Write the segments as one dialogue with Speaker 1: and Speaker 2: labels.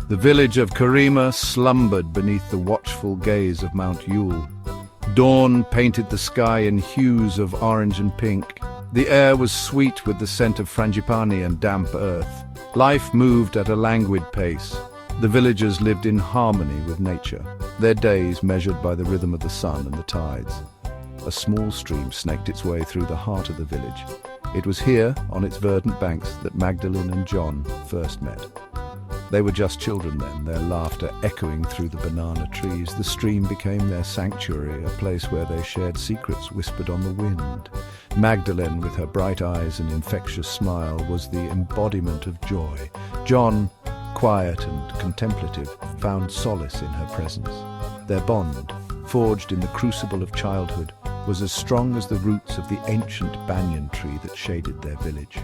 Speaker 1: The village of Karima slumbered beneath the watchful gaze of Mount Yule. Dawn painted the sky in hues of orange and pink. The air was sweet with the scent of frangipani and damp earth. Life moved at a languid pace. The villagers lived in harmony with nature, their days measured by the rhythm of the sun and the tides. A small stream snaked its way through the heart of the village. It was here, on its verdant banks, that Magdalene and John first met. They were just children then, their laughter echoing through the banana trees. The stream became their sanctuary, a place where they shared secrets whispered on the wind. Magdalene, with her bright eyes and infectious smile, was the embodiment of joy. John, quiet and contemplative, found solace in her presence. Their bond, forged in the crucible of childhood, was as strong as the roots of the ancient banyan tree that shaded their village.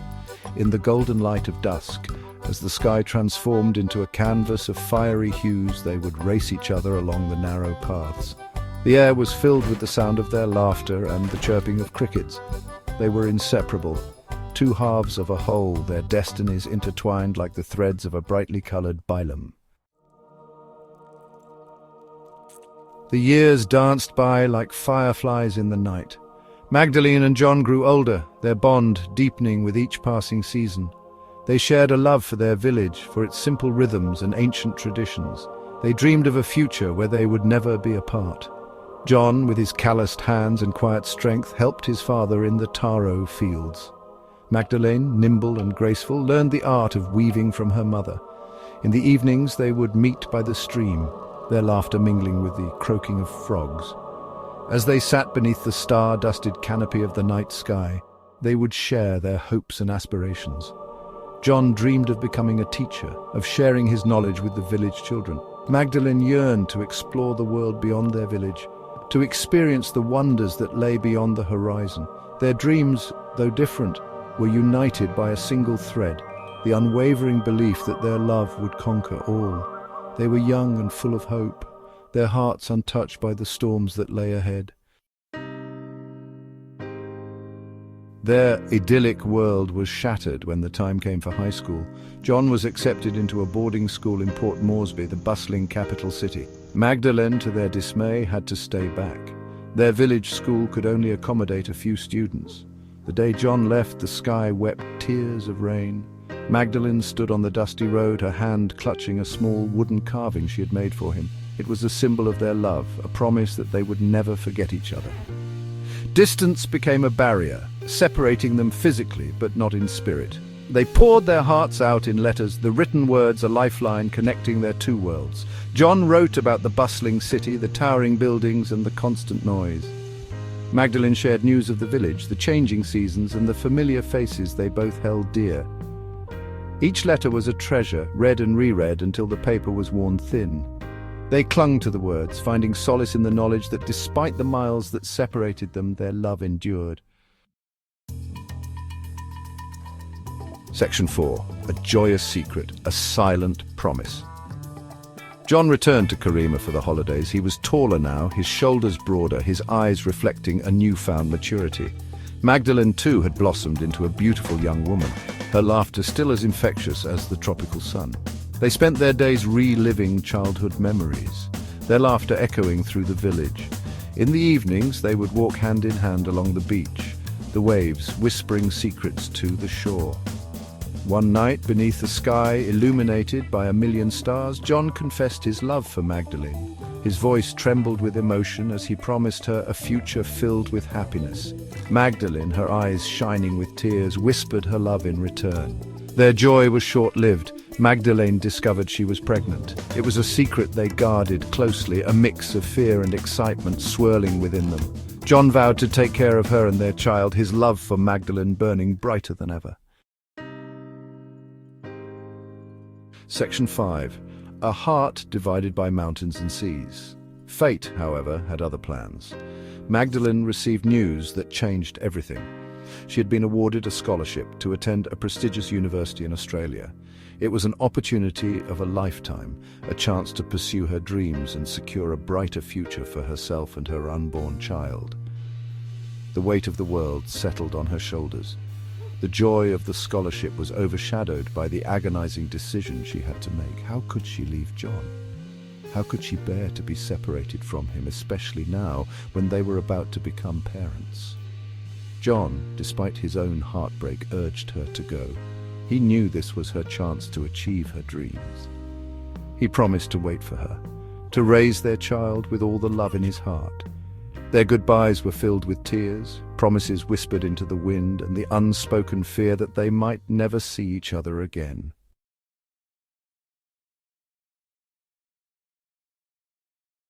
Speaker 1: In the golden light of dusk, as the sky transformed into a canvas of fiery hues, they would race each other along the narrow paths. The air was filled with the sound of their laughter and the chirping of crickets. They were inseparable, two halves of a whole, their destinies intertwined like the threads of a brightly coloured bailum. The years danced by like fireflies in the night. Magdalene and John grew older, their bond deepening with each passing season. They shared a love for their village, for its simple rhythms and ancient traditions. They dreamed of a future where they would never be apart. John, with his calloused hands and quiet strength, helped his father in the taro fields. Magdalene, nimble and graceful, learned the art of weaving from her mother. In the evenings they would meet by the stream, their laughter mingling with the croaking of frogs. As they sat beneath the star-dusted canopy of the night sky, they would share their hopes and aspirations. John dreamed of becoming a teacher, of sharing his knowledge with the village children. Magdalene yearned to explore the world beyond their village, to experience the wonders that lay beyond the horizon. Their dreams, though different, were united by a single thread, the unwavering belief that their love would conquer all. They were young and full of hope, their hearts untouched by the storms that lay ahead. Their idyllic world was shattered when the time came for high school. John was accepted into a boarding school in Port Moresby, the bustling capital city. Magdalene, to their dismay, had to stay back. Their village school could only accommodate a few students. The day John left, the sky wept tears of rain. Magdalene stood on the dusty road, her hand clutching a small wooden carving she had made for him. It was a symbol of their love, a promise that they would never forget each other. Distance became a barrier, separating them physically but not in spirit. They poured their hearts out in letters, the written words a lifeline connecting their two worlds. John wrote about the bustling city, the towering buildings and the constant noise. Magdalene shared news of the village, the changing seasons and the familiar faces they both held dear. Each letter was a treasure, read and reread until the paper was worn thin. They clung to the words, finding solace in the knowledge that despite the miles that separated them, their love endured. Section 4. A joyous secret, a silent promise. John returned to Karima for the holidays. He was taller now, his shoulders broader, his eyes reflecting a newfound maturity. Magdalene too had blossomed into a beautiful young woman, her laughter still as infectious as the tropical sun. They spent their days reliving childhood memories, their laughter echoing through the village. In the evenings, they would walk hand in hand along the beach, the waves whispering secrets to the shore. One night, beneath the sky illuminated by 1,000,000 stars, John confessed his love for Magdalene. His voice trembled with emotion as he promised her a future filled with happiness. Magdalene, her eyes shining with tears, whispered her love in return. Their joy was short-lived. Magdalene discovered she was pregnant. It was a secret they guarded closely, a mix of fear and excitement swirling within them. John vowed to take care of her and their child, his love for Magdalene burning brighter than ever. Section 5. A heart divided by mountains and seas. Fate, however, had other plans. Magdalene received news that changed everything. She had been awarded a scholarship to attend a prestigious university in Australia. It was an opportunity of a lifetime, a chance to pursue her dreams and secure a brighter future for herself and her unborn child. The weight of the world settled on her shoulders. The joy of the scholarship was overshadowed by the agonizing decision she had to make. How could she leave John? How could she bear to be separated from him, especially now when they were about to become parents? John, despite his own heartbreak, urged her to go. He knew this was her chance to achieve her dreams. He promised to wait for her, to raise their child with all the love in his heart. Their goodbyes were filled with tears, promises whispered into the wind, and the unspoken fear that they might never see each other again.